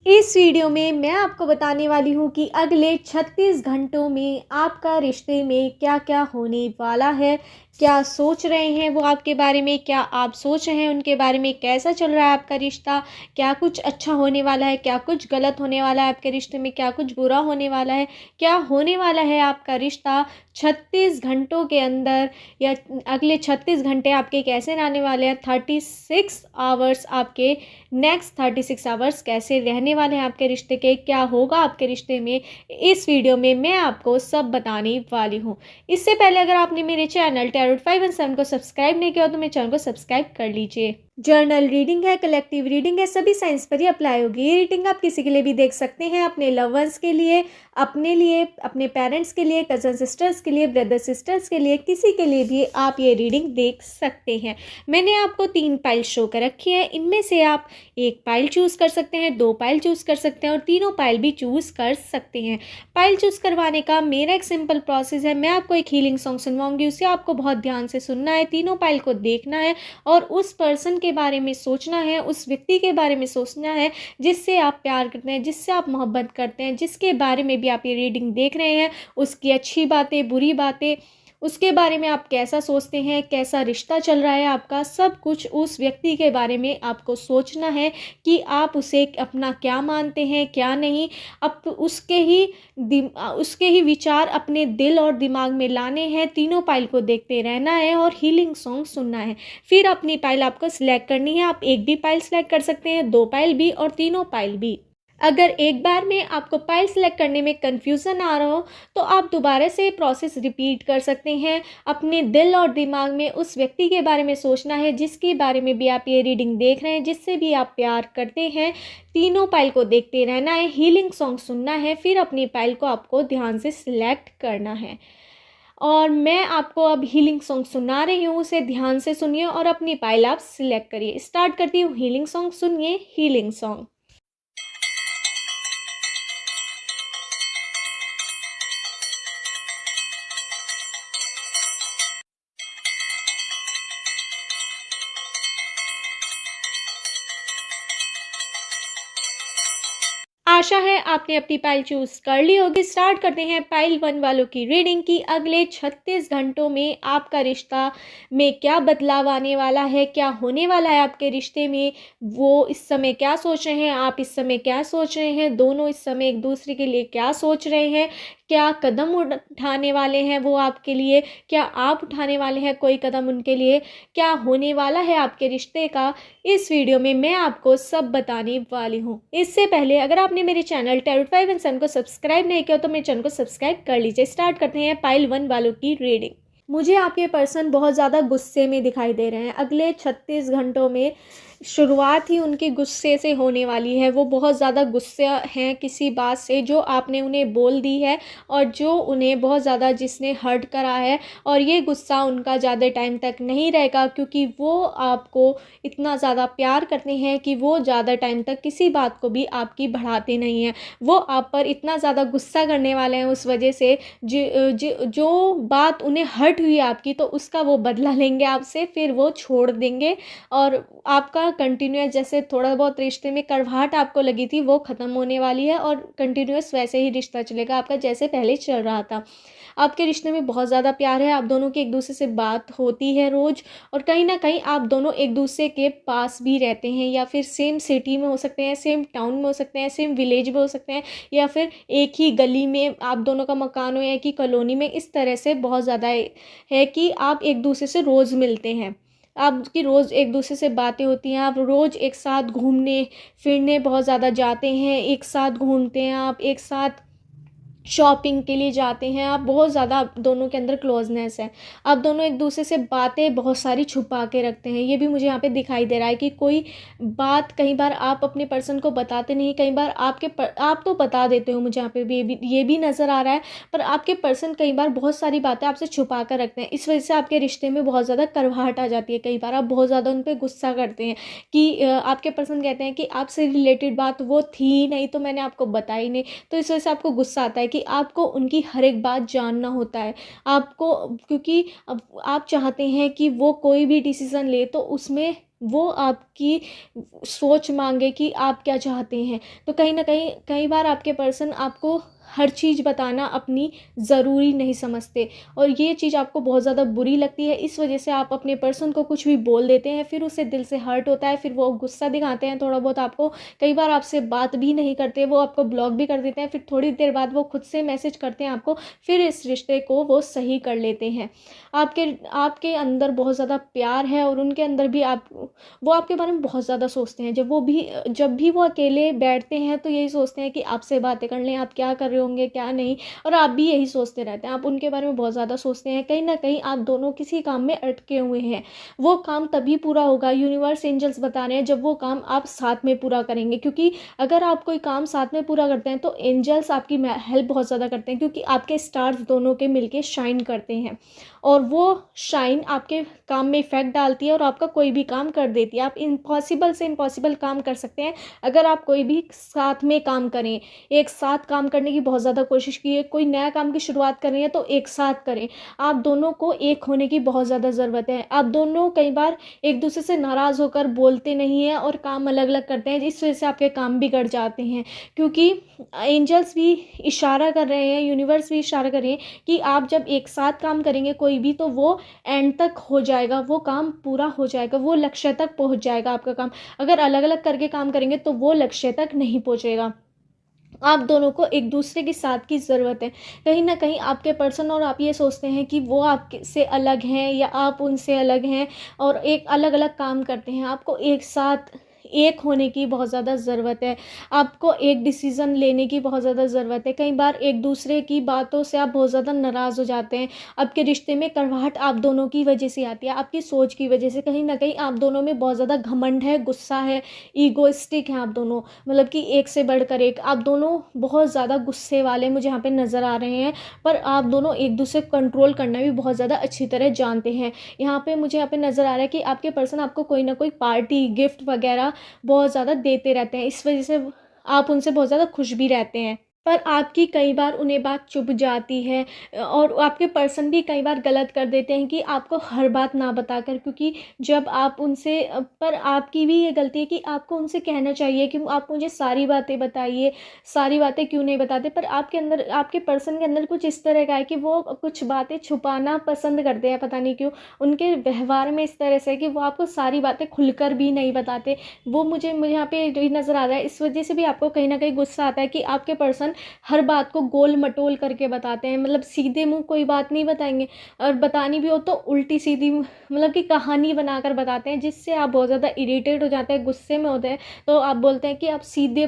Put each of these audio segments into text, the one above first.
इस वीडियो में मैं आपको बताने वाली हूँ कि अगले 36 घंटों में आपका रिश्ते में क्या-क्या होने वाला है। क्या सोच रहे हैं वो आपके बारे में, क्या आप सोच रहे हैं उनके बारे में, कैसा चल रहा है आपका रिश्ता, क्या कुछ अच्छा होने वाला है, क्या कुछ गलत होने वाला है आपके रिश्ते में, क्या कुछ बुरा होने वाला है, क्या होने वाला है आपका रिश्ता 36 घंटों के अंदर, या अगले 36 घंटे आपके कैसे रहने वाले हैं, 36 आवर्स आपके नेक्स्ट 36 आवर्स कैसे रहने वाले हैं आपके रिश्ते के, क्या होगा आपके रिश्ते में, इस वीडियो में मैं आपको सब बताने वाली हूँ। इससे पहले अगर आपने मेरे चैनल टैरोट 517 को सब्सक्राइब नहीं किया तो मेरे चैनल को सब्सक्राइब कर लीजिए। जर्नल रीडिंग है, कलेक्टिव रीडिंग है, सभी साइंस पर ही अप्लाई होगी। ये रीडिंग आप किसी के लिए भी देख सकते हैं, अपने लव वंस के लिए, अपने लिए, अपने पेरेंट्स के लिए, कज़न सिस्टर्स के लिए, ब्रदर सिस्टर्स के लिए, किसी के लिए भी आप ये रीडिंग देख सकते हैं। मैंने आपको 3 पाइल शो कर रखी है, इनमें से आप 1 पाइल चूज़ कर सकते हैं, 2 पाइल चूज़ कर सकते हैं और तीनों पाइल भी चूज़ कर सकते हैं। पाइल चूज़ करवाने का मेरा एक सिंपल प्रोसेस है। मैं आपको एक हीलिंग सॉन्ग सुनवाऊंगी, उसे आपको बहुत ध्यान से सुनना है, तीनों पाइल को देखना है और उस पर्सन के बारे में सोचना है, उस व्यक्ति के बारे में सोचना है जिससे आप प्यार करते हैं, जिससे आप मोहब्बत करते हैं, जिसके बारे में भी आप ये रीडिंग देख रहे हैं, उसकी अच्छी बातें, बुरी बातें, उसके बारे में आप कैसा सोचते हैं, कैसा रिश्ता चल रहा है आपका, सब कुछ उस व्यक्ति के बारे में आपको सोचना है कि आप उसे अपना क्या मानते हैं, क्या नहीं। अब उसके ही विचार अपने दिल और दिमाग में लाने हैं, तीनों पाइल को देखते रहना है और हीलिंग सॉन्ग सुनना है। फिर अपनी पाइल आपको सिलेक्ट करनी है। आप एक भी पाइल सिलेक्ट कर सकते हैं, 2 पाइल भी और तीनों पाइल भी। अगर एक बार में आपको पाइल सेलेक्ट करने में कन्फ्यूज़न आ रहा हो तो आप दोबारा से प्रोसेस रिपीट कर सकते हैं। अपने दिल और दिमाग में उस व्यक्ति के बारे में सोचना है जिसके बारे में भी आप ये रीडिंग देख रहे हैं, जिससे भी आप प्यार करते हैं। तीनों पाइल को देखते रहना है, हीलिंग सॉन्ग सुनना है, फिर अपनी पाइल को आपको ध्यान से सिलेक्ट करना है। और मैं आपको अब हीलिंग सॉन्ग सुना रही हूँ, उसे ध्यान से सुनिए और अपनी पाइल आप सिलेक्ट करिए। स्टार्ट करती हूँ हीलिंग सॉन्ग, सुनिए हीलिंग सॉन्ग। आशा है आपने अपनी पाइल चूज़ कर ली होगी। स्टार्ट करते हैं पाइल 1 वालों की रीडिंग की अगले 36 घंटों में आपका रिश्ता में क्या बदलाव आने वाला है, क्या होने वाला है आपके रिश्ते में, वो इस समय क्या सोच रहे हैं, आप इस समय क्या सोच रहे हैं, दोनों इस समय एक दूसरे के लिए क्या सोच रहे हैं, क्या कदम उठाने वाले हैं वो आपके लिए, क्या आप उठाने वाले हैं कोई कदम उनके लिए, क्या होने वाला है आपके रिश्ते का, इस वीडियो में मैं आपको सब बताने वाली हूँ। इससे पहले अगर आपने मेरे चैनल टैरोट 517 को सब्सक्राइब नहीं किया तो मेरे चैनल को सब्सक्राइब कर लीजिए। स्टार्ट करते हैं पाइल 1 वालों की रीडिंग। मुझे आपके पर्सन बहुत ज़्यादा गुस्से में दिखाई दे रहे हैं। अगले 36 घंटों में शुरुआत ही उनके गुस्से से होने वाली है। वो बहुत ज़्यादा गुस्से हैं किसी बात से जो आपने उन्हें बोल दी है और जो उन्हें बहुत ज़्यादा जिसने हर्ट करा है, और ये गुस्सा उनका ज़्यादा टाइम तक नहीं रहेगा क्योंकि वो आपको इतना ज़्यादा प्यार करते हैं कि वो ज़्यादा टाइम तक किसी बात को भी आपकी बढ़ाते नहीं हैं। वो आप पर इतना ज़्यादा गुस्सा करने वाले हैं उस वजह से जो बात उन्हें हर्ट हुई आपकी, तो उसका वो बदला लेंगे आपसे, फिर वो छोड़ देंगे और आपका कंटिन्यूअस जैसे थोड़ा बहुत रिश्ते में कड़वाहट आपको लगी थी वो ख़त्म होने वाली है और कंटिन्यूअस वैसे ही रिश्ता चलेगा आपका जैसे पहले चल रहा था। आपके रिश्ते में बहुत ज़्यादा प्यार है, आप दोनों की एक दूसरे से बात होती है रोज़, और कहीं ना कहीं आप दोनों एक दूसरे के पास भी रहते हैं, या फिर सेम सिटी में हो सकते हैं, सेम टाउन में हो सकते हैं, सेम विलेज में हो सकते हैं, या फिर एक ही गली में आप दोनों का मकान हो, या एक ही कॉलोनी में। इस तरह से बहुत ज़्यादा है कि आप एक दूसरे से रोज़ मिलते हैं, आपकी रोज़ एक दूसरे से बातें होती हैं, आप रोज़ एक साथ घूमने फिरने बहुत ज़्यादा जाते हैं, एक साथ घूमते हैं, आप एक साथ शॉपिंग के लिए जाते हैं, आप बहुत ज़्यादा आप दोनों के अंदर क्लोजनेस है। आप दोनों एक दूसरे से बातें बहुत सारी छुपा के रखते हैं। ये भी मुझे यहाँ पे दिखाई दे रहा है कि कोई बात कई बार आप अपने पर्सन को बताते नहीं, कई बार आप तो बता देते हो, मुझे यहाँ पे भी ये भी नज़र आ रहा है, पर आपके पर्सन कई बार बहुत सारी बातें आपसे छुपा कर रखते हैं। इस वजह से आपके रिश्ते में बहुत ज़्यादा कड़वाहट आ जाती है। कई बार आप बहुत ज़्यादा उन पर गुस्सा करते हैं कि आपके पर्सन कहते हैं कि आपसे रिलेटेड बात वो थी नहीं तो मैंने आपको बताई नहीं, तो इस वजह से आपको गुस्सा आता है कि आपको उनकी हर एक बात जानना होता है आपको, क्योंकि अब आप चाहते हैं कि वो कोई भी डिसीज़न ले तो उसमें वो आपकी सोच मांगे कि आप क्या चाहते हैं। तो कहीं ना कहीं कई बार आपके पर्सन आपको हर चीज़ बताना अपनी ज़रूरी नहीं समझते, और ये चीज़ आपको बहुत ज़्यादा बुरी लगती है। इस वजह से आप अपने पर्सन को कुछ भी बोल देते हैं, फिर उससे दिल से हर्ट होता है, फिर वो गुस्सा दिखाते हैं थोड़ा बहुत आपको, कई बार आपसे बात भी नहीं करते, वो आपको ब्लॉक भी कर देते हैं, फिर थोड़ी देर बाद वो खुद से मैसेज करते हैं आपको, फिर इस रिश्ते को वो सही कर लेते हैं। आपके आपके अंदर बहुत ज़्यादा प्यार है, और उनके अंदर भी वो आपके बारे में बहुत ज़्यादा सोचते हैं। जब भी वो अकेले बैठते हैं तो यही सोचते हैं कि आपसे बातें कर लें, आप क्या कर रहे होंगे क्या नहीं, और आप भी यही सोचते रहते हैं, आप उनके बारे में बहुत ज़्यादा सोचते हैं। कहीं ना कहीं आप दोनों किसी काम में अटके हुए हैं। वो काम तभी पूरा होगा, यूनिवर्स एंजल्स बता रहे हैं, जब वो काम आप साथ में पूरा करेंगे। क्योंकि अगर आप कोई काम साथ में पूरा करते हैं तो एंजल्स आपकी हेल्प बहुत ज़्यादा करते हैं, क्योंकि आपके स्टार्स दोनों के मिलके शाइन करते हैं, और वो शाइन आपके काम में इफेक्ट डालती है और आपका कोई भी काम कर देती है। आप इम्पॉसिबल से इम्पॉसिबल काम कर सकते हैं अगर आप कोई भी साथ में काम करें। एक साथ काम करने की बहुत ज़्यादा कोशिश कीजिए। कोई नया काम की शुरुआत कर रहे हैं तो एक साथ करें। आप दोनों को एक होने की बहुत ज़्यादा ज़रूरत है। आप दोनों कई बार एक दूसरे से नाराज़ होकर बोलते नहीं हैं और काम अलग अलग करते हैं, इस वजह से आपके काम बिगड़ जाते हैं। क्योंकि एंजल्स भी इशारा कर रहे हैं, यूनिवर्स भी इशारा कर रहे हैं कि आप जब एक साथ काम करेंगे कोई भी, तो वो एंड तक हो जाएगा, वो काम पूरा हो जाएगा, वो लक्ष्य तक पहुंच जाएगा आपका काम। अगर अलग अलग करके काम करेंगे तो वो लक्ष्य तक नहीं पहुंचेगा। आप दोनों को एक दूसरे के साथ की ज़रूरत है। कहीं ना कहीं आपके पर्सन और आप ये सोचते हैं कि वो आपसे अलग हैं या आप उनसे अलग हैं, और एक अलग अलग काम करते हैं। आपको एक साथ एक होने की बहुत ज़्यादा ज़रूरत है। आपको एक डिसीज़न लेने की बहुत ज़्यादा ज़रूरत है। कई बार एक दूसरे की बातों से आप बहुत ज़्यादा नाराज़ हो जाते हैं। आपके रिश्ते में कड़वाहट आप दोनों की वजह से आती है, आपकी सोच की वजह से। कहीं ना कहीं आप दोनों में बहुत ज़्यादा घमंड है, गुस्सा है, ईगोइस्टिक हैं आप दोनों, मतलब कि एक से बढ़कर एक। आप दोनों बहुत ज़्यादा गुस्से वाले मुझे यहाँ पे नज़र आ रहे हैं, पर आप दोनों एक दूसरे को कंट्रोल करना भी बहुत ज़्यादा अच्छी तरह जानते हैं। यहाँ पे नज़र आ रहा है कि आपके पर्सन आपको कोई ना कोई पार्टी गिफ्ट वगैरह बहुत ज़्यादा देते रहते हैं, इस वजह से आप उनसे बहुत ज़्यादा खुश भी रहते हैं। पर आपकी कई बार उन्हें बात चुभ जाती है, और आपके पर्सन भी कई बार गलत कर देते हैं कि आपको हर बात ना बताकर। क्योंकि जब आप उनसे पर आपकी भी ये गलती है कि आपको उनसे कहना चाहिए कि आप मुझे सारी बातें बताइए, सारी बातें क्यों नहीं बताते। पर आपके अंदर, आपके पर्सन के अंदर कुछ इस तरह का है कि वो कुछ बातें छुपाना पसंद करते हैं, पता नहीं क्यों। उनके व्यवहार में इस तरह से है कि वो आपको सारी बातें खुलकर भी नहीं बताते। वो मुझे मुझे यहाँ पे ये नज़र आ रहा है। इस वजह से भी आपको कहीं ना कहीं गुस्सा आता है कि आपके पर्सन हर बात को गोल मटोल करके बताते हैं, मतलब सीधे मुंह कोई बात नहीं बताएंगे, और बतानी भी हो तो उल्टी सीधी मतलब कि कहानी बनाकर बताते हैं, जिससे आप बहुत ज़्यादा इरिटेट हो जाते हैं, गुस्से में होते हैं। तो आप बोलते हैं कि आप सीधे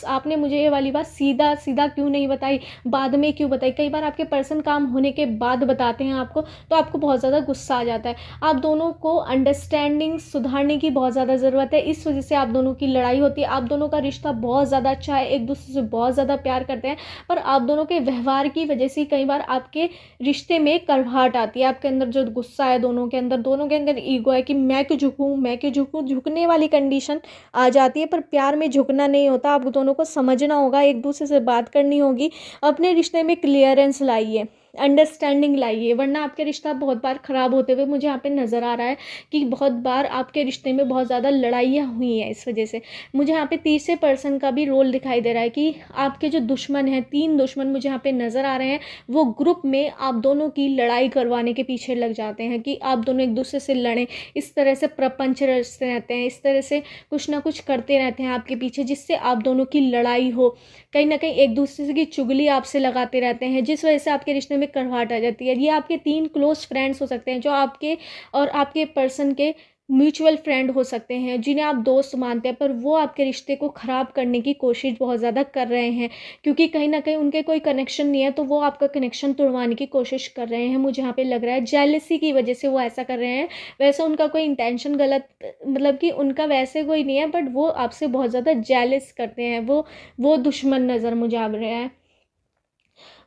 आपने मुझे ये वाली बात सीधा सीधा क्यों नहीं बताई, बाद में क्यों बताई। कई बार आपके पर्सन काम होने के बाद बताते हैं आपको, तो आपको बहुत ज़्यादा गुस्सा आ जाता है। आप दोनों को अंडरस्टैंडिंग सुधारने की बहुत ज़्यादा ज़रूरत है, इस वजह से आप दोनों की लड़ाई होती है। आप दोनों का रिश्ता बहुत ज़्यादा अच्छा है, एक दूसरे से बहुत ज़्यादा प्यार करते हैं, पर आप दोनों के व्यवहार की वजह से कई बार आपके रिश्ते में कड़वाहट आती है। आपके अंदर जो गुस्सा है, दोनों के अंदर ईगो है कि मैं क्यों झुकूं, मैं क्यों झुकूं, झुकने वाली कंडीशन आ जाती है। पर प्यार में झुकना नहीं होता, आप दोनों को समझना होगा, एक दूसरे से बात करनी होगी, अपने रिश्ते में क्लियरेंस लाइए, अंडरस्टैंडिंग लाइए, वरना आपके रिश्ता बहुत बार ख़राब होते हुए मुझे यहाँ पे नज़र आ रहा है कि बहुत बार आपके रिश्ते में बहुत ज़्यादा लड़ाइयाँ हुई हैं। इस वजह से मुझे यहाँ पे तीसरे पर्सन का भी रोल दिखाई दे रहा है कि आपके जो दुश्मन हैं, 3 दुश्मन मुझे यहाँ पे नज़र आ रहे हैं, वो ग्रुप में आप दोनों की लड़ाई करवाने के पीछे लग जाते हैं कि आप दोनों एक दूसरे से लड़ें। इस तरह से प्रपंच रचते रहते हैं, इस तरह से कुछ ना कुछ करते रहते हैं आपके पीछे, जिससे आप दोनों की लड़ाई हो। कहीं ना कहीं एक दूसरे की चुगली आपसे लगाते रहते हैं, जिस वजह से आपके रिश्ते में कड़वाहट आ जाती है। ये आपके 3 क्लोज फ्रेंड्स हो सकते हैं, जो आपके और आपके पर्सन के म्यूचुअल फ्रेंड हो सकते हैं, जिन्हें आप दोस्त मानते हैं, पर वो आपके रिश्ते को ख़राब करने की कोशिश बहुत ज़्यादा कर रहे हैं। क्योंकि कहीं ना कहीं उनके कोई कनेक्शन नहीं है, तो वो आपका कनेक्शन तोड़वाने की कोशिश कर रहे हैं। मुझे यहाँ पे लग रहा है जेलसी की वजह से वो ऐसा कर रहे हैं। वैसे उनका कोई इंटेंशन गलत, मतलब कि उनका वैसे कोई नहीं है, बट वो आपसे बहुत ज़्यादा जेलस करते हैं। वो दुश्मन नज़र मुझे आ रहा है।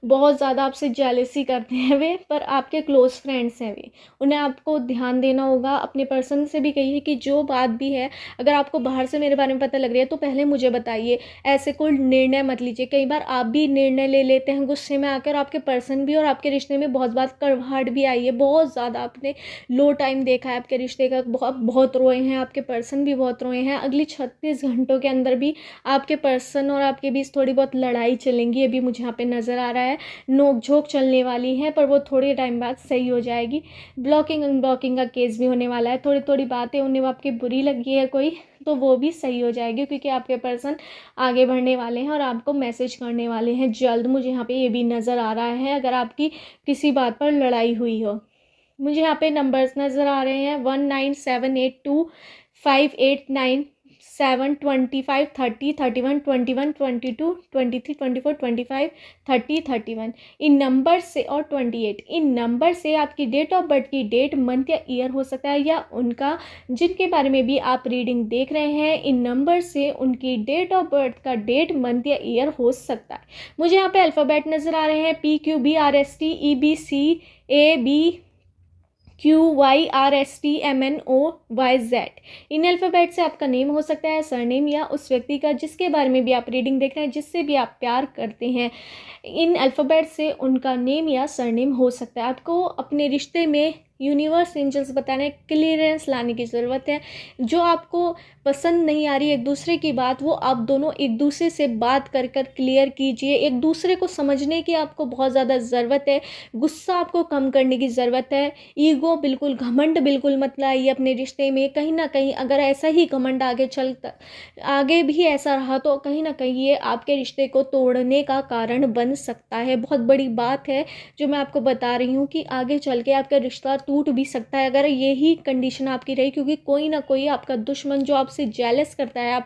बहुत ज़्यादा आपसे जेलसी करते हैं वे, पर आपके क्लोज़ फ्रेंड्स हैं वे। उन्हें आपको ध्यान देना होगा। अपने पर्सन से भी कहिए कि जो बात भी है, अगर आपको बाहर से मेरे बारे में पता लग रही है तो पहले मुझे बताइए। ऐसे कोई निर्णय मत लीजिए। कई बार आप भी निर्णय ले लेते हैं गुस्से में आकर, आपके पर्सन भी, और आपके रिश्ते में बहुत बार कड़वाहट भी आई है। बहुत ज़्यादा आपने लो टाइम देखा है आपके रिश्ते का, बहुत रोए हैं, आपके पर्सन भी बहुत रोए हैं। अगली 36 घंटों के अंदर भी आपके पर्सन और आपके बीच थोड़ी बहुत लड़ाई चलेंगी, ये भी मुझे यहाँ पे नज़र आ रहा है। नोक झोंक चलने वाली है, पर वो थोड़े टाइम बाद सही हो जाएगी। ब्लॉकिंग अनब्लॉकिंग का केस भी होने वाला है। थोड़ी थोड़ी बातें उन्हें आपकी बुरी लगी है कोई, तो वो भी सही हो जाएगी, क्योंकि आपके पर्सन आगे बढ़ने वाले हैं और आपको मैसेज करने वाले हैं जल्द। मुझे यहाँ पे ये भी नज़र आ रहा है, अगर आपकी किसी बात पर लड़ाई हुई हो। मुझे यहाँ पे नंबर्स नज़र आ रहे हैं 197825897203031212223242530 इन नंबर से, और 28 इन नंबर से आपकी डेट ऑफ बर्थ की डेट, मंथ या ईयर हो सकता है, या उनका जिनके बारे में भी आप रीडिंग देख रहे हैं इन नंबर से उनकी डेट ऑफ बर्थ का डेट, मंथ या ईयर हो सकता है। मुझे यहाँ पे अल्फ़ाबेट नज़र आ रहे हैं PQBRSTEBCAB QYRSTMNOYZ। इन अल्फ़ाबेट से आपका नेम हो सकता है, सरनेम, या उस व्यक्ति का जिसके बारे में भी आप रीडिंग देख रहे हैं, जिससे भी आप प्यार करते हैं, इन अल्फ़ाबेट से उनका नेम या सरनेम हो सकता है। आपको अपने रिश्ते में यूनिवर्स, एंजल्स बता रहे हैं, क्लियरेंस लाने की ज़रूरत है। जो आपको पसंद नहीं आ रही एक दूसरे की बात, वो आप दोनों एक दूसरे से बात कर क्लियर कीजिए। एक दूसरे को समझने की आपको बहुत ज़्यादा ज़रूरत है। गुस्सा आपको कम करने की ज़रूरत है। ईगो बिल्कुल, घमंड बिल्कुल मत लाइए अपने रिश्ते में। कहीं ना कहीं अगर ऐसा ही घमंड आगे भी ऐसा रहा तो कहीं ना कहीं ये आपके रिश्ते को तोड़ने का कारण बन सकता है। बहुत बड़ी बात है जो मैं आपको बता रही हूँ कि आगे चल के आपका रिश्ता टूट भी सकता है अगर यही कंडीशन आपकी रही, क्योंकि कोई ना कोई आपका दुश्मन जो आपसे जेलस करता है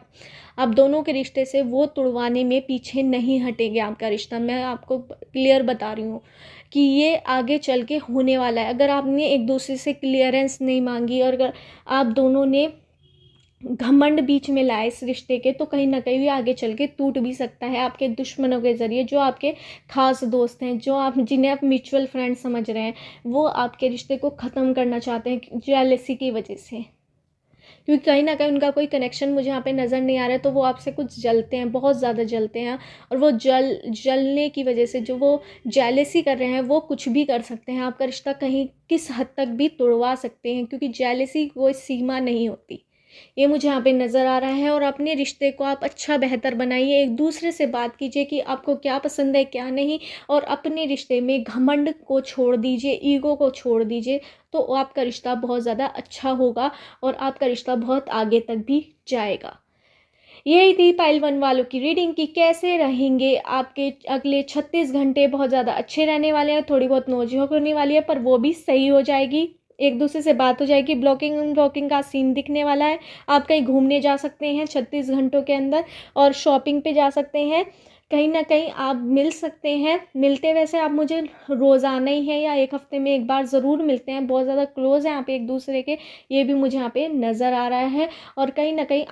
आप दोनों के रिश्ते से, वो तुड़वाने में पीछे नहीं हटेंगे आपका रिश्ता। मैं आपको क्लियर बता रही हूँ कि ये आगे चल के होने वाला है। अगर आपने एक दूसरे से क्लियरेंस नहीं मांगी और अगर आप दोनों ने घमंड बीच में लाए इस रिश्ते के, तो कहीं ना कहीं भी आगे चल के टूट भी सकता है आपके दुश्मनों के ज़रिए। जो आपके खास दोस्त हैं, जो आप जिन्हें आप म्यूचुअल फ्रेंड समझ रहे हैं, वो आपके रिश्ते को ख़त्म करना चाहते हैं जेलसी की वजह से, क्योंकि कहीं ना कहीं उनका कोई कनेक्शन मुझे यहाँ पे नज़र नहीं आ रहा है। तो वो आपसे कुछ जलते हैं, बहुत ज़्यादा जलते हैं, और वो जलने की वजह से जो वो जेलसी कर रहे हैं वो कुछ भी कर सकते हैं। आपका रिश्ता कहीं किस हद तक भी तोड़वा सकते हैं, क्योंकि जेलसी कोई सीमा नहीं होती। ये मुझे यहाँ पे नज़र आ रहा है। और अपने रिश्ते को आप अच्छा बेहतर बनाइए। एक दूसरे से बात कीजिए कि आपको क्या पसंद है क्या नहीं, और अपने रिश्ते में घमंड को छोड़ दीजिए, ईगो को छोड़ दीजिए, तो आपका रिश्ता बहुत ज़्यादा अच्छा होगा और आपका रिश्ता बहुत आगे तक भी जाएगा। यही थी पाइल 1 वालों की रीडिंग की कैसे रहेंगे आपके अगले 36 घंटे। बहुत ज़्यादा अच्छे रहने वाले हैं। थोड़ी बहुत नोक-झोंक होने वाली है, पर वो भी सही हो जाएगी। एक दूसरे से बात हो जाएगी। ब्लॉकिंग अनब्लॉकिंग का सीन दिखने वाला है। आप कहीं घूमने जा सकते हैं 36 घंटों के अंदर, और शॉपिंग पे जा सकते हैं। कहीं ना कहीं आप मिल सकते हैं। मिलते वैसे आप मुझे रोज़ाना ही है, या एक हफ्ते में एक बार ज़रूर मिलते हैं। बहुत ज़्यादा क्लोज़ हैं आप एक दूसरे के, ये भी मुझे यहाँ पे नज़र आ रहा है। और कहीं ना कहीं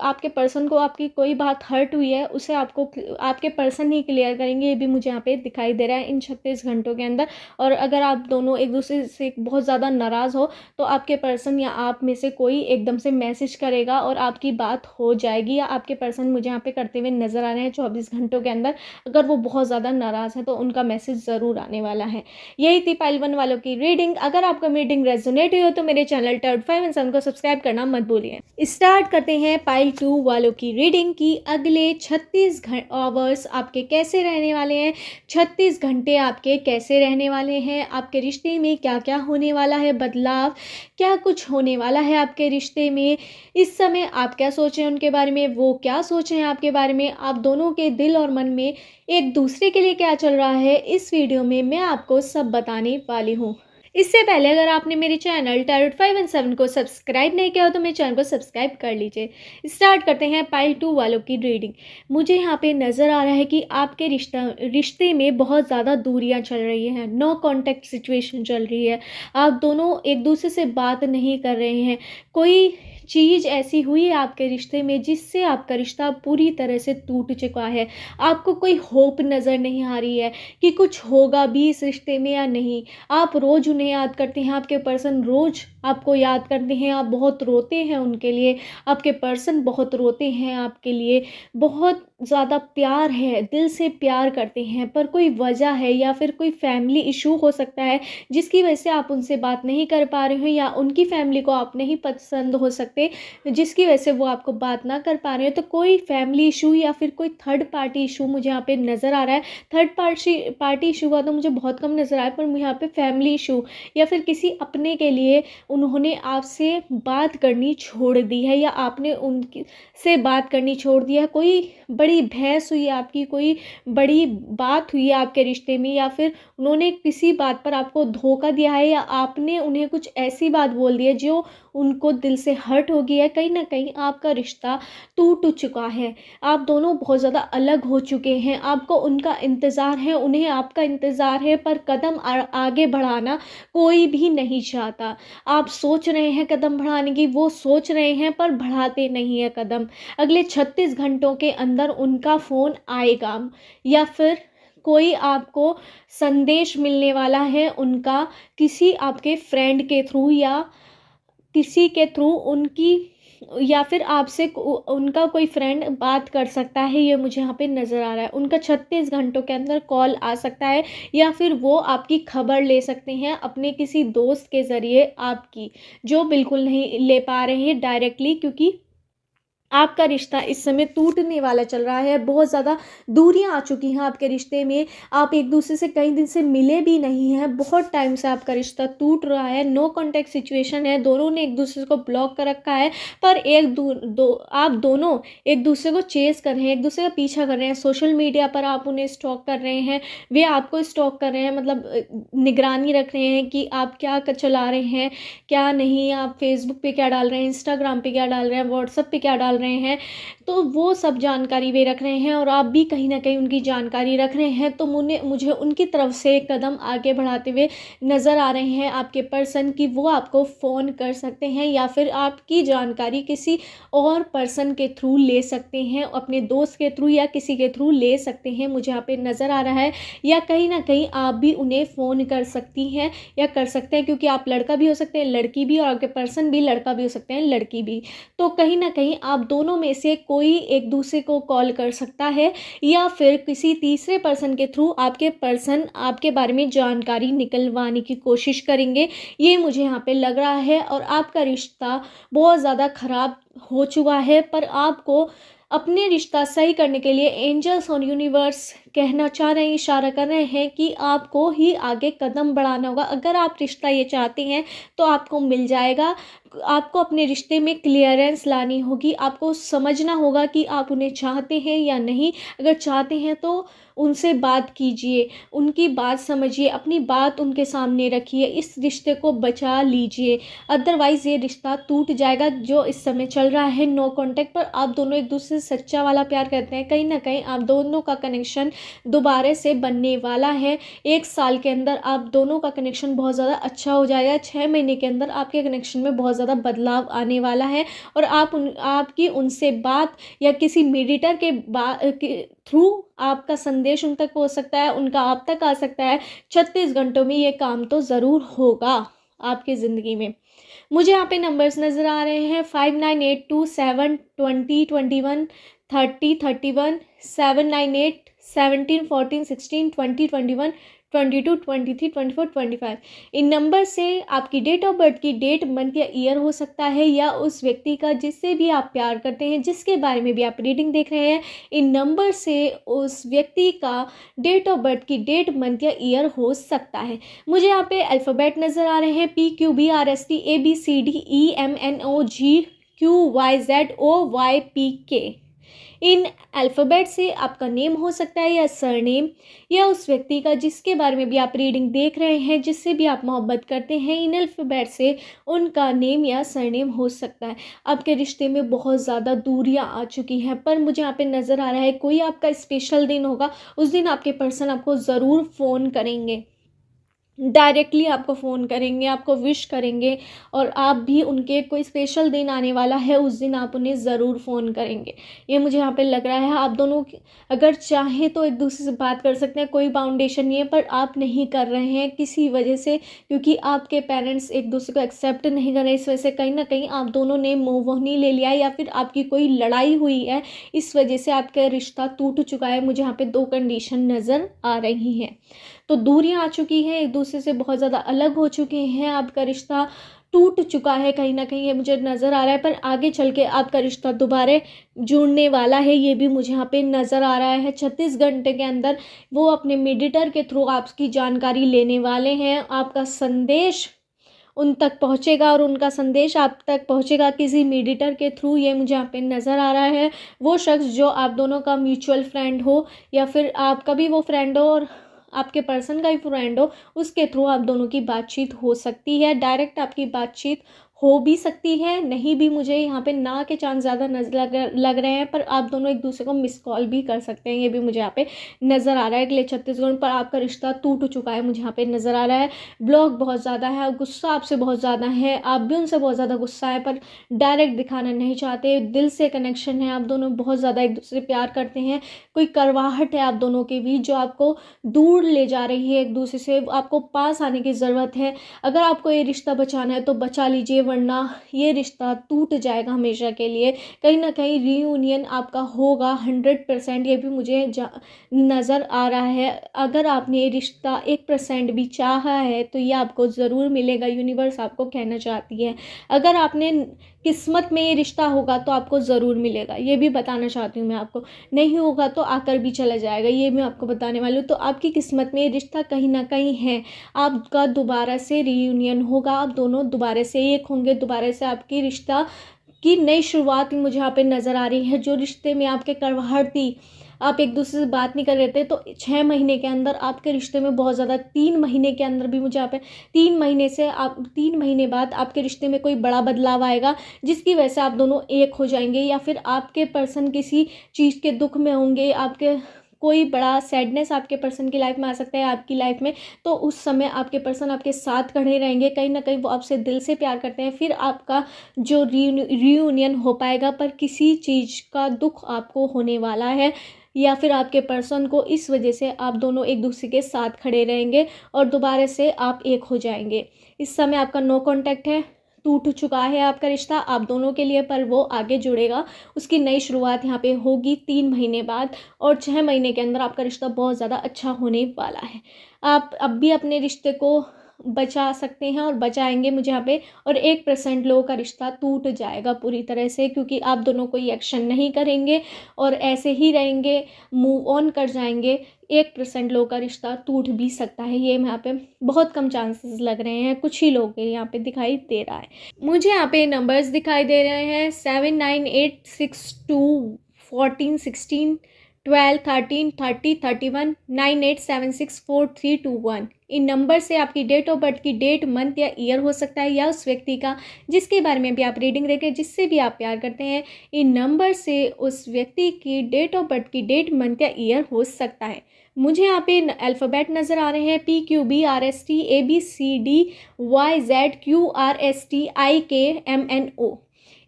आपके पर्सन को आपकी कोई बात हर्ट हुई है, उसे आपको आपके पर्सन ही क्लियर करेंगे, ये भी मुझे यहाँ पे दिखाई दे रहा है इन 36 घंटों के अंदर। और अगर आप दोनों एक दूसरे से बहुत ज़्यादा नाराज़ हो, तो आपके पर्सन या आप में से कोई एकदम से मैसेज करेगा और आपकी बात हो जाएगी, या आपके पर्सन मुझे यहाँ पे करते हुए नज़र आ रहे हैं 24 घंटों के अंदर। अगर वो बहुत ज़्यादा नाराज़ है तो उनका मैसेज ज़रूर आने वाला है। यही थी पाइल 1 वालों की रीडिंग। अगर आपको रीडिंग रेजोनेट हुई हो तो मेरे चैनल टर्ड 5 एंड 7 को सब्सक्राइब करना मत भूलिए। स्टार्ट करते हैं पाइल 2 वालों की रीडिंग की अगले 36 आवर्स आपके कैसे रहने वाले हैं। 36 घंटे आपके कैसे रहने वाले हैं। आपके रिश्ते में क्या क्या होने वाला है, बदलाव क्या कुछ होने वाला है आपके रिश्ते में। इस समय आप क्या सोच रहे हैं उनके बारे में, वो क्या सोच रहे हैं आपके बारे में। आप दोनों के दिल और मन में एक दूसरे के लिए क्या चल रहा है, इस वीडियो में मैं आपको सब बताने वाली हूँ। इससे पहले अगर आपने मेरे चैनल टैरोट 5 एंड 7 को सब्सक्राइब नहीं किया हो तो मेरे चैनल को सब्सक्राइब कर लीजिए। स्टार्ट करते हैं पाइल 2 वालों की रीडिंग। मुझे यहाँ पे नज़र आ रहा है कि आपके रिश्ते में बहुत ज़्यादा दूरियाँ चल रही हैं, नो कॉन्टैक्ट सिचुएशन चल रही है। आप दोनों एक दूसरे से बात नहीं कर रहे हैं। कोई चीज़ ऐसी हुई है आपके रिश्ते में जिससे आपका रिश्ता पूरी तरह से टूट चुका है। आपको कोई होप नज़र नहीं आ रही है कि कुछ होगा भी इस रिश्ते में या नहीं। आप रोज़ उन्हें याद करते हैं, आपके पर्सन रोज़ आपको याद करते हैं, आप बहुत रोते हैं उनके लिए, आपके पर्सन बहुत रोते हैं आपके लिए, बहुत ज़्यादा प्यार है, दिल से प्यार करते हैं, पर कोई वजह है या फिर कोई फैमिली इशू हो सकता है जिसकी वजह से आप उनसे बात नहीं कर पा रहे हो, या उनकी फैमिली को आप नहीं पसंद हो सकते जिसकी वजह से वो आपको बात ना कर पा रहे हो। तो कोई फैमिली इशू या फिर कोई थर्ड पार्टी इशू मुझे यहाँ पे नज़र आ रहा है। थर्ड पार्टी इशू का तो मुझे बहुत कम नज़र आया, पर मुझे यहाँ पे फैमिली इशू या फिर किसी अपने के लिए उन्होंने आपसे बात करनी छोड़ दी है या आपने उनकी से बात करनी छोड़ दी है। कोई बड़ी बहस हुई है आपकी, कोई बड़ी बात हुई है आपके रिश्ते में, या फिर उन्होंने किसी बात पर आपको धोखा दिया है या आपने उन्हें कुछ ऐसी बात बोल दी है जो उनको दिल से हर्ट हो गई है। कहीं ना कहीं आपका रिश्ता टूट चुका है, आप दोनों बहुत ज़्यादा अलग हो चुके हैं, आपको उनका इंतज़ार है, उन्हें आपका इंतज़ार है, पर कदम आगे बढ़ाना कोई भी नहीं चाहता। आप सोच रहे हैं कदम बढ़ाने की, वो सोच रहे हैं पर बढ़ाते नहीं है कदम। अगले 36 घंटों के अंदर उनका फ़ोन आएगा या फिर कोई आपको संदेश मिलने वाला है उनका, किसी आपके फ्रेंड के थ्रू या किसी के थ्रू उनकी, या फिर आपसे उनका कोई फ्रेंड बात कर सकता है। ये मुझे यहाँ पे नज़र आ रहा है। उनका 36 घंटों के अंदर कॉल आ सकता है या फिर वो आपकी खबर ले सकते हैं अपने किसी दोस्त के ज़रिए आपकी, जो बिल्कुल नहीं ले पा रहे हैं डायरेक्टली, क्योंकि आपका रिश्ता इस समय टूटने वाला चल रहा है। बहुत ज़्यादा दूरियां आ चुकी हैं आपके रिश्ते में, आप एक दूसरे से कई दिन से मिले भी नहीं हैं, बहुत टाइम से आपका रिश्ता टूट रहा है। नो कांटेक्ट सिचुएशन है, दोनों ने एक दूसरे को ब्लॉक कर रखा है, पर आप दोनों एक दूसरे को चेस कर रहे हैं, एक दूसरे का पीछा कर रहे हैं। सोशल मीडिया पर आप उन्हें स्टॉक कर रहे हैं, वे आपको स्टॉक कर रहे हैं, मतलब निगरानी रख रहे हैं कि आप क्या चला रहे हैं क्या नहीं, आप फेसबुक पे क्या डाल रहे हैं, इंस्टाग्राम पे क्या डाल रहे हैं, व्हाट्सएप पे क्या डाल रहे हैं। तो वो सब जानकारी वे रख रहे हैं और आप भी कहीं ना कहीं उनकी जानकारी रख रहे हैं। तो मुझे उनकी तरफ से एक कदम आगे बढ़ाते हुए नज़र आ रहे हैं आपके पर्सन की, वो आपको फ़ोन कर सकते हैं या फिर आपकी जानकारी किसी और पर्सन के थ्रू ले सकते हैं, अपने दोस्त के थ्रू या किसी के थ्रू ले सकते हैं, मुझे यहाँ पे नज़र आ रहा है। या कहीं ना कहीं आप भी उन्हें फ़ोन कर सकती हैं या कर सकते हैं, क्योंकि आप लड़का भी हो सकते हैं, लड़की भी, और आपके पर्सन भी लड़का भी हो सकते हैं, लड़की भी। तो कहीं ना कहीं आप दोनों में से कोई एक दूसरे को कॉल कर सकता है या फिर किसी तीसरे पर्सन के थ्रू आपके पर्सन आपके बारे में जानकारी निकलवाने की कोशिश करेंगे, ये मुझे यहाँ पे लग रहा है। और आपका रिश्ता बहुत ज़्यादा ख़राब हो चुका है, पर आपको अपने रिश्ता सही करने के लिए एंजल्स और यूनिवर्स कहना चाह रहे हैं, इशारा कर रहे हैं कि आपको ही आगे कदम बढ़ाना होगा। अगर आप रिश्ता ये चाहते हैं तो आपको मिल जाएगा। आपको अपने रिश्ते में क्लियरेंस लानी होगी, आपको समझना होगा कि आप उन्हें चाहते हैं या नहीं। अगर चाहते हैं तो उनसे बात कीजिए, उनकी बात समझिए, अपनी बात उनके सामने रखिए, इस रिश्ते को बचा लीजिए। अदरवाइज़ ये रिश्ता टूट जाएगा जो इस समय चल रहा है नो कांटेक्ट पर। आप दोनों एक दूसरे से सच्चा वाला प्यार करते हैं, कहीं ना कहीं आप दोनों का कनेक्शन दोबारा से बनने वाला है। 1 साल के अंदर आप दोनों का कनेक्शन बहुत ज़्यादा अच्छा हो जाएगा। 6 महीने के अंदर आपके कनेक्शन में बहुत ज़्यादा बदलाव आने वाला है और आपकी उनसे बात या किसी मेडिएटर के थ्रू आपका संदेश उन तक हो सकता है, उनका आप तक आ सकता है। 36 घंटों में ये काम तो ज़रूर होगा आपकी ज़िंदगी में। मुझे यहाँ पे नंबर्स नज़र आ रहे हैं 5982 720 21 30 31, 798 17 14 16 20 21 22 23 24 25। इन नंबर से आपकी डेट ऑफ बर्थ की डेट, मंथ या ईयर हो सकता है, या उस व्यक्ति का जिससे भी आप प्यार करते हैं, जिसके बारे में भी आप रीडिंग देख रहे हैं, इन नंबर से उस व्यक्ति का डेट ऑफ बर्थ की डेट, मंथ या ईयर हो सकता है। मुझे यहाँ पे अल्फ़ाबेट नज़र आ रहे हैं PQBRSTABCDEMNOGQYZOYPK। इन अल्फ़ाबेट से आपका नेम हो सकता है या सरनेम, या उस व्यक्ति का जिसके बारे में भी आप रीडिंग देख रहे हैं, जिससे भी आप मोहब्बत करते हैं, इन अल्फ़ाबेट से उनका नेम या सरनेम हो सकता है। आपके रिश्ते में बहुत ज़्यादा दूरियां आ चुकी हैं, पर मुझे यहाँ पे नज़र आ रहा है कोई आपका स्पेशल दिन होगा, उस दिन आपके पर्सन आपको ज़रूर फ़ोन करेंगे। डायरेक्टली आपको फ़ोन करेंगे, आपको विश करेंगे, और आप भी उनके कोई स्पेशल दिन आने वाला है उस दिन आप उन्हें ज़रूर फ़ोन करेंगे। ये मुझे यहाँ पे लग रहा है। आप दोनों अगर चाहें तो एक दूसरे से बात कर सकते हैं, कोई बाउंडेशन नहीं है, पर आप नहीं कर रहे हैं किसी वजह से, क्योंकि आपके पेरेंट्स एक दूसरे को एक्सेप्ट नहीं कर रहे। इस वजह से कहीं ना कहीं आप दोनों ने मूव ऑन ही ले लिया है, या फिर आपकी कोई लड़ाई हुई है, इस वजह से आपका रिश्ता टूट चुका है। मुझे यहाँ पे दो कंडीशन नज़र आ रही हैं। तो दूरियां आ चुकी हैं, एक दूसरे से बहुत ज़्यादा अलग हो चुके हैं, आपका रिश्ता टूट चुका है कहीं ना कहीं, ये मुझे नज़र आ रहा है। पर आगे चल के आपका रिश्ता दोबारा जुड़ने वाला है, ये भी मुझे यहाँ पे नज़र आ रहा है। 36 घंटे के अंदर वो अपने मेडिएटर के थ्रू आपकी जानकारी लेने वाले हैं। आपका संदेश उन तक पहुँचेगा और उनका संदेश आप तक पहुँचेगा किसी मेडिएटर के थ्रू, ये मुझे यहाँ पे नज़र आ रहा है। वो शख्स जो आप दोनों का म्यूचुअल फ्रेंड हो, या फिर आपका भी वो फ्रेंड हो और आपके पर्सन का भी फ्रेंड हो, उसके थ्रू आप दोनों की बातचीत हो सकती है। डायरेक्ट आपकी बातचीत हो भी सकती है, नहीं भी। मुझे यहाँ पे ना के चांस ज़्यादा लग रहे हैं, पर आप दोनों एक दूसरे को मिस कॉल भी कर सकते हैं, ये भी मुझे यहाँ पे नज़र आ रहा है। अगले 36 घंटे पर आपका रिश्ता टूट चुका है, मुझे यहाँ पे नज़र आ रहा है। ब्लॉक बहुत ज़्यादा है, गुस्सा आपसे बहुत ज़्यादा है, आप भी उनसे बहुत ज़्यादा गुस्सा है, पर डायरेक्ट दिखाना नहीं चाहते। दिल से कनेक्शन है, आप दोनों बहुत ज़्यादा एक दूसरे से प्यार करते हैं। कोई करवाहट है आप दोनों के बीच जो आपको दूर ले जा रही है एक दूसरे से, आपको पास आने की ज़रूरत है। अगर आपको ये रिश्ता बचाना है तो बचा लीजिए, वरना ये रिश्ता टूट जाएगा हमेशा के लिए। कहीं ना कहीं रीयूनियन आपका होगा 100%, ये भी मुझे नज़र आ रहा है। अगर आपने ये रिश्ता 1% भी चाहा है तो ये आपको ज़रूर मिलेगा, यूनिवर्स आपको कहना चाहती है। अगर आपने किस्मत में ये रिश्ता होगा तो आपको ज़रूर मिलेगा, ये भी बताना चाहती हूँ मैं आपको। नहीं होगा तो आकर भी चला जाएगा, ये मैं आपको बताने वाली हूँ। तो आपकी किस्मत में ये रिश्ता कहीं ना कहीं है, आपका दोबारा से रीयूनियन होगा, आप दोनों दोबारा से एक होंगे, दोबारा से आपकी रिश्ता की नई शुरुआत मुझे यहाँ पे नज़र आ रही है। जो रिश्ते में आपके कड़वाहट थी, आप एक दूसरे से बात नहीं कर रहे थे, तो 6 महीने के अंदर आपके रिश्ते में बहुत ज़्यादा, 3 महीने के अंदर भी मुझे यहाँ पे 3 महीने से आप 3 महीने बाद आपके रिश्ते में कोई बड़ा बदलाव आएगा, जिसकी वजह से आप दोनों एक हो जाएंगे। या फिर आपके पर्सन किसी चीज़ के दुख में होंगे, आपके कोई बड़ा सैडनेस आपके पर्सन की लाइफ में आ सकता है आपकी लाइफ में, तो उस समय आपके पर्सन आपके साथ खड़े रहेंगे। कहीं ना कहीं वो आपसे दिल से प्यार करते हैं, फिर आपका जो रीयूनियन हो पाएगा। पर किसी चीज़ का दुख आपको होने वाला है, या फिर आपके पर्सन को, इस वजह से आप दोनों एक दूसरे के साथ खड़े रहेंगे और दोबारा से आप एक हो जाएंगे। इस समय आपका नो कांटेक्ट है, टूट चुका है आपका रिश्ता आप दोनों के लिए, पर वो आगे जुड़ेगा, उसकी नई शुरुआत यहाँ पे होगी 3 महीने बाद। और 6 महीने के अंदर आपका रिश्ता बहुत ज़्यादा अच्छा होने वाला है। आप अब भी अपने रिश्ते को बचा सकते हैं और बचाएंगे मुझे यहाँ पे। और 1% लोगों का रिश्ता टूट जाएगा पूरी तरह से, क्योंकि आप दोनों कोई एक्शन नहीं करेंगे और ऐसे ही रहेंगे, मूव ऑन कर जाएंगे। 1% लोगों का रिश्ता टूट भी सकता है, ये यहाँ पे बहुत कम चांसेस लग रहे हैं, कुछ ही लोग यहाँ पे दिखाई दे रहा है। मुझे यहाँ पे नंबर्स दिखाई दे रहे हैं 79862416 12 13 30 31 98764321। इन नंबर से आपकी डेट ऑफ बर्थ की डेट, मंथ या ईयर हो सकता है, या उस व्यक्ति का जिसके बारे में भी आप रीडिंग देख रहे हैं, जिससे भी आप प्यार करते हैं, इन नंबर से उस व्यक्ति की डेट ऑफ बर्थ की डेट, मंथ या ईयर हो सकता है। मुझे यहाँ पे अल्फ़ाबेट नज़र आ रहे हैं PQBRST ABCD YZQRST IKMNO।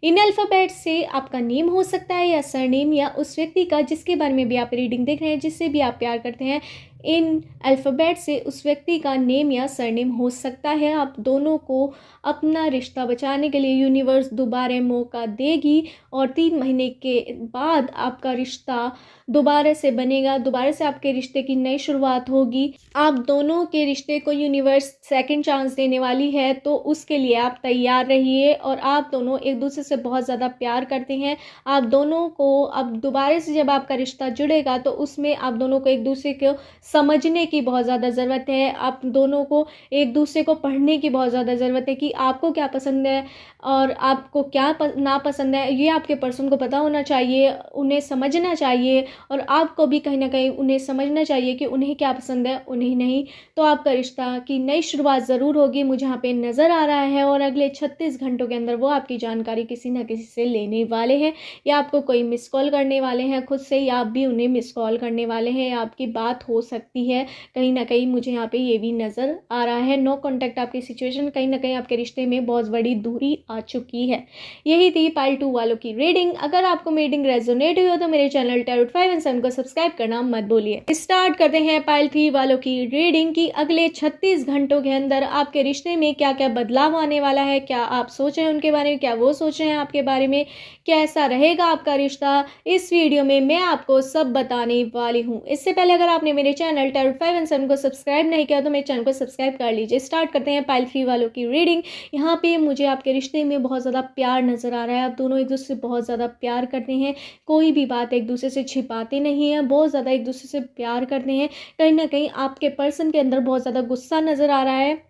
इन अल्फ़ाबेट से आपका नेम हो सकता है या सरनेम, या उस व्यक्ति का जिसके बारे में भी आप रीडिंग देख रहे हैं, जिससे भी आप प्यार करते हैं, इन अल्फ़ाबेट से उस व्यक्ति का नेम या सरनेम हो सकता है। आप दोनों को अपना रिश्ता बचाने के लिए यूनिवर्स दोबारा मौका देगी, और 3 महीने के बाद आपका रिश्ता दोबारा से बनेगा, दोबारा से आपके रिश्ते की नई शुरुआत होगी। आप दोनों के रिश्ते को यूनिवर्स सेकंड चांस देने वाली है, तो उसके लिए आप तैयार रहिए। और आप दोनों एक दूसरे से बहुत ज़्यादा प्यार करते हैं, आप दोनों को अब दोबारा से जब आपका रिश्ता जुड़ेगा तो उसमें आप दोनों को एक दूसरे को समझने की बहुत ज़्यादा ज़रूरत है। आप दोनों को एक दूसरे को पढ़ने की बहुत ज़्यादा ज़रूरत है कि आपको क्या पसंद है और आपको क्या नापसंद है, ये आपके पर्सन को पता होना चाहिए, उन्हें समझना चाहिए, और आपको भी कहीं ना कहीं उन्हें समझना चाहिए कि उन्हें क्या पसंद है, उन्हें नहीं। तो आपका रिश्ता की नई शुरुआत ज़रूर होगी, मुझे यहाँ पे नज़र आ रहा है। और अगले 36 घंटों के अंदर वो आपकी जानकारी किसी न किसी से लेने वाले हैं, या आपको कोई मिस कॉल करने वाले हैं खुद से, या आप भी उन्हें मिस कॉल करने वाले हैं, या आपकी बात हो सकती सकती है। कहीं ना कहीं मुझे यहाँ पे ये भी नज़र आ रहा है। नो कॉन्टैक्ट आपकी सिचुएशन, कहीं ना कहीं आपके रिश्ते में बहुत बड़ी दूरी आ चुकी है। यही थी पाइल 2 वालों की रीडिंग। अगर आपको मेरी रीडिंग रेजोनेट हुई हो तो मेरे चैनल टैरोट 5 एंड 7 को सब्सक्राइब करना मत भूलिए। स्टार्ट करते हैं पाइल 3 वालों की रीडिंग की अगले 36 घंटों के अंदर आपके रिश्ते में क्या क्या बदलाव आने वाला है, क्या आप सोच रहे हैं उनके बारे में, क्या वो सोच रहे हैं आपके बारे में, कैसा रहेगा आपका रिश्ता, इस वीडियो में मैं आपको सब बताने वाली हूँ। इससे पहले अगर आपने मेरे चैनल टैरोट 5 एंड 7 को सब्सक्राइब नहीं किया तो मेरे चैनल को सब्सक्राइब कर लीजिए। स्टार्ट करते हैं पाइल 3 वालों की रीडिंग। यहाँ पे मुझे आपके रिश्ते में बहुत ज़्यादा प्यार नज़र आ रहा है। आप दोनों एक दूसरे से बहुत ज़्यादा प्यार करते हैं, कोई भी बात एक दूसरे से छिपाते नहीं हैं, बहुत ज़्यादा एक दूसरे से प्यार करते हैं। कहीं ना कहीं आपके पर्सन के अंदर बहुत ज़्यादा गुस्सा नज़र आ रहा है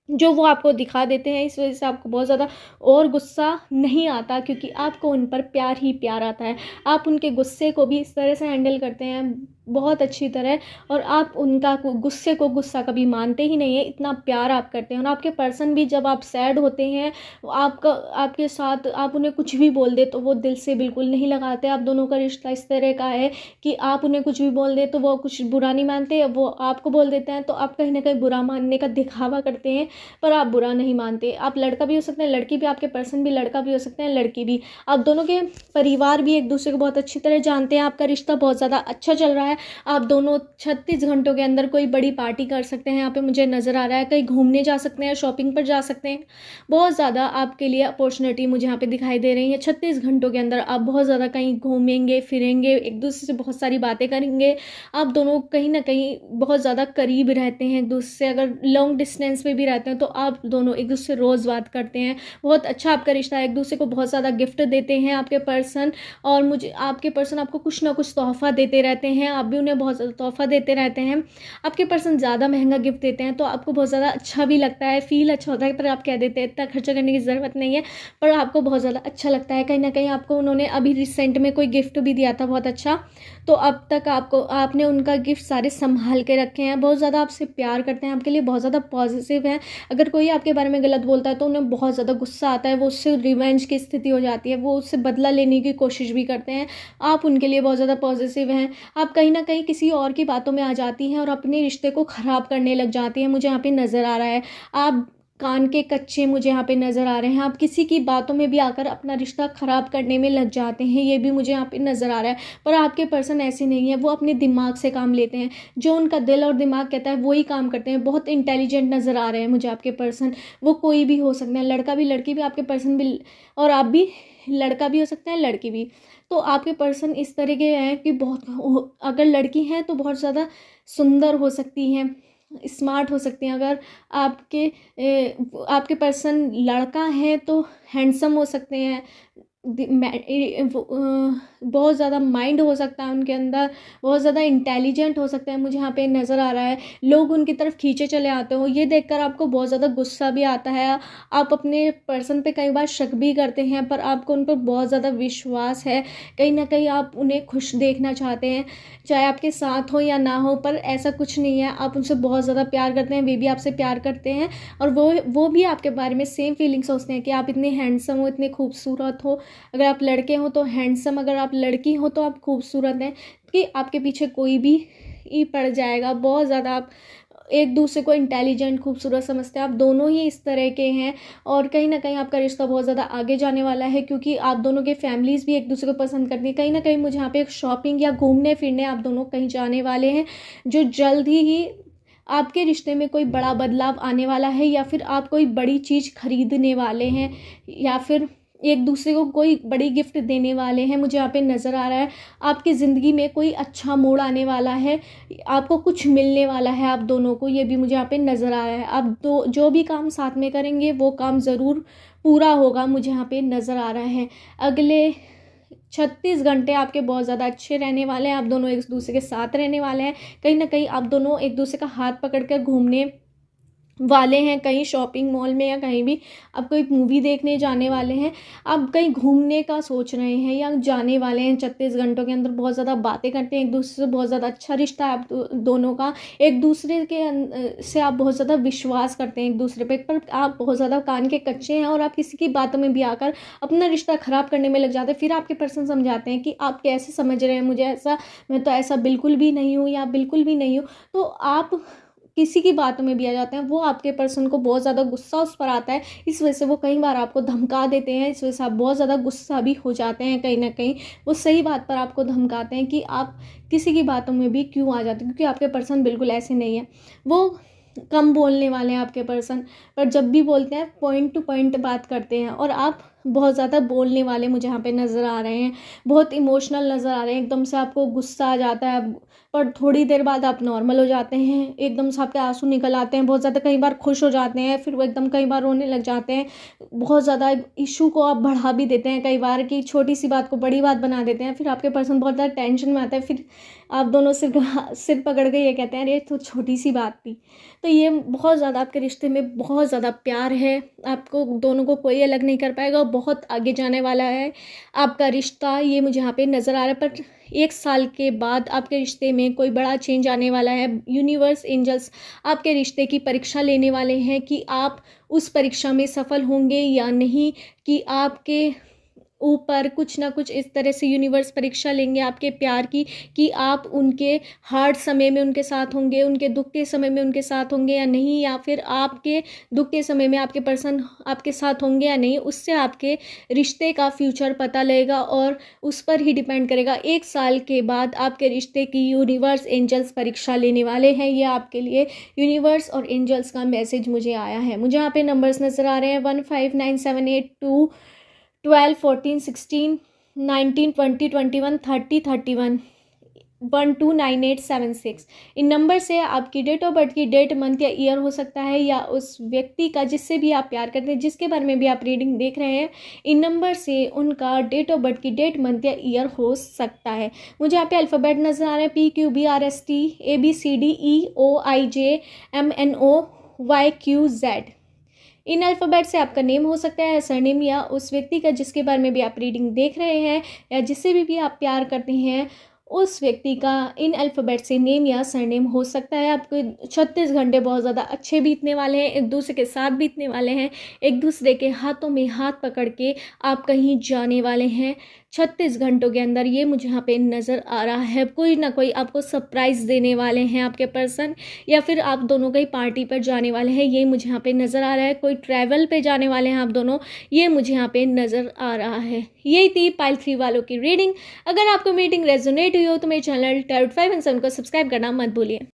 जो वो आपको दिखा देते हैं। इस वजह से आपको बहुत ज़्यादा और गुस्सा नहीं आता, क्योंकि आपको उन पर प्यार ही प्यार आता है। आप उनके गुस्से को भी इस तरह से हैंडल करते हैं बहुत अच्छी तरह, और आप उनका गुस्से को गुस्सा कभी मानते ही नहीं है, इतना प्यार आप करते हैं। और आपके पर्सन भी जब आप सैड होते हैं आपके साथ आप उन्हें कुछ भी बोल दे तो वो दिल से बिल्कुल नहीं लगाते। आप दोनों का रिश्ता इस तरह का है कि आप उन्हें कुछ भी बोल दे तो वो कुछ बुरा नहीं मानते, वो आपको बोल देते हैं तो आप कहीं ना कहीं बुरा मानने का दिखावा करते हैं, पर आप बुरा नहीं मानते। आप लड़का भी हो सकते हैं, लड़की भी, आपके पर्सन भी लड़का भी हो सकते हैं, लड़की भी। आप दोनों के परिवार भी एक दूसरे को बहुत अच्छी तरह जानते हैं। आपका रिश्ता बहुत ज़्यादा अच्छा चल रहा है। आप दोनों 36 घंटों के अंदर कोई बड़ी पार्टी कर सकते हैं, यहाँ पे मुझे नज़र आ रहा है। कहीं घूमने जा सकते हैं, शॉपिंग पर जा सकते हैं। बहुत ज़्यादा आपके लिए अपॉर्चुनिटी मुझे यहाँ पे दिखाई दे रही है। 36 घंटों के अंदर आप बहुत ज़्यादा कहीं घूमेंगे फिरेंगे, एक दूसरे से बहुत सारी बातें करेंगे। आप दोनों कहीं ना कहीं बहुत ज़्यादा करीब रहते हैं एक दूसरे से। अगर लॉन्ग डिस्टेंस पे भी रहते हैं तो आप दोनों एक दूसरे से रोज़ बात करते हैं। बहुत अच्छा आपका रिश्ता है, एक दूसरे को बहुत ज़्यादा गिफ्ट देते हैं आपके पर्सन, और मुझे आपके पर्सन आपको कुछ ना कुछ तोहफा देते रहते हैं, आप भी उन्हें बहुत ज़्यादा तोहफा देते रहते हैं। आपके पर्सन ज़्यादा महंगा गिफ्ट देते हैं तो आपको बहुत ज़्यादा अच्छा भी लगता है, फील अच्छा होता है, पर आप कह देते हैं इतना खर्चा करने की ज़रूरत नहीं है, पर आपको बहुत ज़्यादा अच्छा लगता है। कहीं ना कहीं आपको उन्होंने अभी रिसेंट में कोई गिफ्ट भी दिया था बहुत अच्छा, तो अब तक आपने उनका गिफ्ट सारे संभाल के रखे हैं। बहुत ज़्यादा आपसे प्यार करते हैं, आपके लिए बहुत ज़्यादा पॉजिटिव है। अगर कोई आपके बारे में गलत बोलता है तो उन्हें बहुत ज़्यादा गुस्सा आता है, वो उससे रिवेंज की स्थिति हो जाती है, वो उससे बदला लेने की कोशिश भी करते हैं। आप उनके लिए बहुत ज़्यादा पॉजिटिव हैं। आप कहीं ना कहीं किसी और की बातों में आ जाती हैं और अपने रिश्ते को ख़राब करने लग जाती हैं, मुझे यहाँ पे नज़र आ रहा है। आप कान के कच्चे मुझे यहाँ पे नज़र आ रहे हैं। आप किसी की बातों में भी आकर अपना रिश्ता ख़राब करने में लग जाते हैं, ये भी मुझे यहाँ पे नज़र आ रहा है। पर आपके पर्सन ऐसे नहीं है, वो अपने दिमाग से काम लेते हैं, जो उनका दिल और दिमाग कहता है वही काम करते हैं। बहुत इंटेलिजेंट नज़र आ रहे हैं मुझे आपके पर्सन। वो कोई भी हो सकते हैं, लड़का भी लड़की भी, आपके पर्सन भी, और आप भी लड़का भी हो सकते हैं लड़की भी। तो आपके पर्सन इस तरह के हैं कि बहुत, अगर लड़की हैं तो बहुत ज़्यादा सुंदर हो सकती हैं, स्मार्ट हो सकती हैं। अगर आपके पर्सन लड़का है तो हैंडसम हो सकते हैं, बहुत ज़्यादा माइंड हो सकता है उनके अंदर, बहुत ज़्यादा इंटेलिजेंट हो सकते हैं, मुझे यहाँ पे नज़र आ रहा है। लोग उनकी तरफ खींचे चले आते हो, ये देखकर आपको बहुत ज़्यादा गुस्सा भी आता है। आप अपने पर्सन पे कई बार शक भी करते हैं, पर आपको उन पर बहुत ज़्यादा विश्वास है। कहीं ना कहीं आप उन्हें खुश देखना चाहते हैं, चाहे आपके साथ हो या ना हो, पर ऐसा कुछ नहीं है। आप उनसे बहुत ज़्यादा प्यार करते हैं, वे भी आपसे प्यार करते हैं, और वो भी आपके बारे में सेम फीलिंग सोचते हैं कि आप इतने हैंडसम हो, इतने खूबसूरत हो। अगर आप लड़के हो तो हैंडसम, अगर आप लड़की हो तो आप खूबसूरत हैं, कि आपके पीछे कोई भी ही पड़ जाएगा। बहुत ज़्यादा आप एक दूसरे को इंटेलिजेंट खूबसूरत समझते हैं, आप दोनों ही इस तरह के हैं। और कहीं ना कहीं आपका रिश्ता बहुत ज़्यादा आगे जाने वाला है, क्योंकि आप दोनों के फैमिलीज़ भी एक दूसरे को पसंद करती हैं। कहीं ना कहीं मुझे यहाँ पे एक शॉपिंग या घूमने फिरने आप दोनों कहीं जाने वाले हैं, जो जल्द ही आपके रिश्ते में कोई बड़ा बदलाव आने वाला है, या फिर आप कोई बड़ी चीज़ खरीदने वाले हैं, या फिर एक दूसरे को कोई बड़ी गिफ्ट देने वाले हैं, मुझे यहाँ पे नज़र आ रहा है। आपकी ज़िंदगी में कोई अच्छा मोड़ आने वाला है, आपको कुछ मिलने वाला है आप दोनों को, ये भी मुझे यहाँ पे नज़र आ रहा है। आप दो जो भी काम साथ में करेंगे वो काम ज़रूर पूरा होगा, मुझे यहाँ पे नज़र आ रहा है। अगले 36 घंटे आपके बहुत ज़्यादा अच्छे रहने वाले हैं, आप दोनों एक दूसरे के साथ रहने वाले हैं। कहीं ना कहीं आप दोनों एक दूसरे का हाथ पकड़ कर घूमने वाले हैं, कहीं शॉपिंग मॉल में या कहीं भी आप कोई मूवी देखने जाने वाले हैं, आप कहीं घूमने का सोच रहे हैं या जाने वाले हैं, 36 घंटों के अंदर बहुत ज़्यादा बातें करते हैं एक दूसरे से, बहुत ज़्यादा अच्छा रिश्ता है आप दोनों का, एक दूसरे के से आप बहुत ज़्यादा विश्वास करते हैं एक दूसरे पर आप बहुत ज़्यादा कान के कच्चे हैं और आप किसी की बातों में भी आकर अपना रिश्ता ख़राब करने में लग जाते हैं। फिर आपके पर्सन समझाते हैं कि आप कैसे समझ रहे हैं मुझे, ऐसा मैं तो ऐसा बिल्कुल भी नहीं हूँ या बिल्कुल भी नहीं हूँ। तो आप किसी की बातों में भी आ जाते हैं, वो आपके पर्सन को बहुत ज़्यादा गुस्सा उस पर आता है, इस वजह से वो कई बार आपको धमका देते हैं, इस वजह से आप बहुत ज़्यादा गुस्सा भी हो जाते हैं। कहीं ना कहीं वो सही बात पर आपको धमकाते हैं कि आप किसी की बातों में भी क्यों आ जाते हैं, क्योंकि आपके पर्सन बिल्कुल ऐसे नहीं है। वो कम बोलने वाले हैं आपके पर्सन, पर जब भी बोलते हैं पॉइंट टू पॉइंट बात करते हैं, और आप बहुत ज़्यादा बोलने वाले मुझे यहाँ पे नज़र आ रहे हैं, बहुत इमोशनल नज़र आ रहे हैं, एकदम से आपको गुस्सा आ जाता है, पर थोड़ी देर बाद आप नॉर्मल हो जाते हैं, एकदम से आपके आंसू निकल आते हैं, बहुत ज़्यादा कई बार खुश हो जाते हैं, फिर वो एकदम कई बार रोने लग जाते हैं, बहुत ज़्यादा इशू को आप बढ़ा भी देते हैं कई बार, कि छोटी सी बात को बड़ी बात बना देते हैं, फिर आपके पर्सन बहुत ज़्यादा टेंशन में आता है, फिर आप दोनों सिर पकड़ के ये कहते हैं अरे तो छोटी सी बात थी। तो ये बहुत ज़्यादा आपके रिश्ते में बहुत ज़्यादा प्यार है, आपको दोनों को कोई अलग नहीं कर पाएगा, बहुत आगे जाने वाला है आपका रिश्ता, ये मुझे यहाँ पे नज़र आ रहा है। पर 1 साल के बाद आपके रिश्ते में कोई बड़ा चेंज आने वाला है। यूनिवर्स एंजल्स आपके रिश्ते की परीक्षा लेने वाले हैं कि आप उस परीक्षा में सफल होंगे या नहीं, कि आपके ऊपर कुछ ना कुछ इस तरह से यूनिवर्स परीक्षा लेंगे आपके प्यार की, कि आप उनके हार्ड समय में उनके साथ होंगे, उनके दुख के समय में उनके साथ होंगे या नहीं, या फिर आपके दुख के समय में आपके पर्सन आपके साथ होंगे या नहीं। उससे आपके रिश्ते का फ्यूचर पता लगेगा और उस पर ही डिपेंड करेगा। 1 साल के बाद आपके रिश्ते की यूनिवर्स एंजल्स परीक्षा लेने वाले हैं। ये आपके लिए यूनिवर्स और एंजल्स का मैसेज मुझे आया है। मुझे यहाँ पे नंबर्स नज़र आ रहे हैं 159782 12 14 16 19 20 21 30 31 129876। इन नंबर से आपकी डेट ऑफ बर्थ की डेट, मंथ या ईयर हो सकता है, या उस व्यक्ति का जिससे भी आप प्यार करते हैं, जिसके बारे में भी आप रीडिंग देख रहे हैं, इन नंबर से उनका डेट ऑफ बर्थ की डेट, मंथ या ईयर हो सकता है। मुझे यहाँ पे अल्फ़ाबेट नज़र आ रहे हैं PQBRST ABCDEOIJMNOYQZ। इन अल्फ़ाबेट से आपका नेम हो सकता है, सरनेम, या उस व्यक्ति का जिसके बारे में भी आप रीडिंग देख रहे हैं या जिससे भी आप प्यार करते हैं, उस व्यक्ति का इन अल्फ़ाबेट से नेम या सरनेम हो सकता है। आपको 36 घंटे बहुत ज़्यादा अच्छे बीतने वाले हैं, एक दूसरे के साथ बीतने वाले हैं, एक दूसरे के हाथों में हाथ पकड़ के आप कहीं जाने वाले हैं 36 घंटों के अंदर। ये मुझे यहाँ पे नज़र आ रहा है। कोई ना कोई आपको सरप्राइज़ देने वाले हैं आपके पर्सन, या फिर आप दोनों कहीं पार्टी पर जाने वाले हैं, ये मुझे यहाँ पे नज़र आ रहा है। कोई ट्रैवल पे जाने वाले हैं आप दोनों, ये मुझे यहाँ पे नज़र आ रहा है। यही थी पाइल 3 वालों की रीडिंग। अगर आपको मीटिंग रेजोनेट हुई हो तो मेरे चैनल टैरोट 5 एंड 7 को सब्सक्राइब करना मत भूलिए।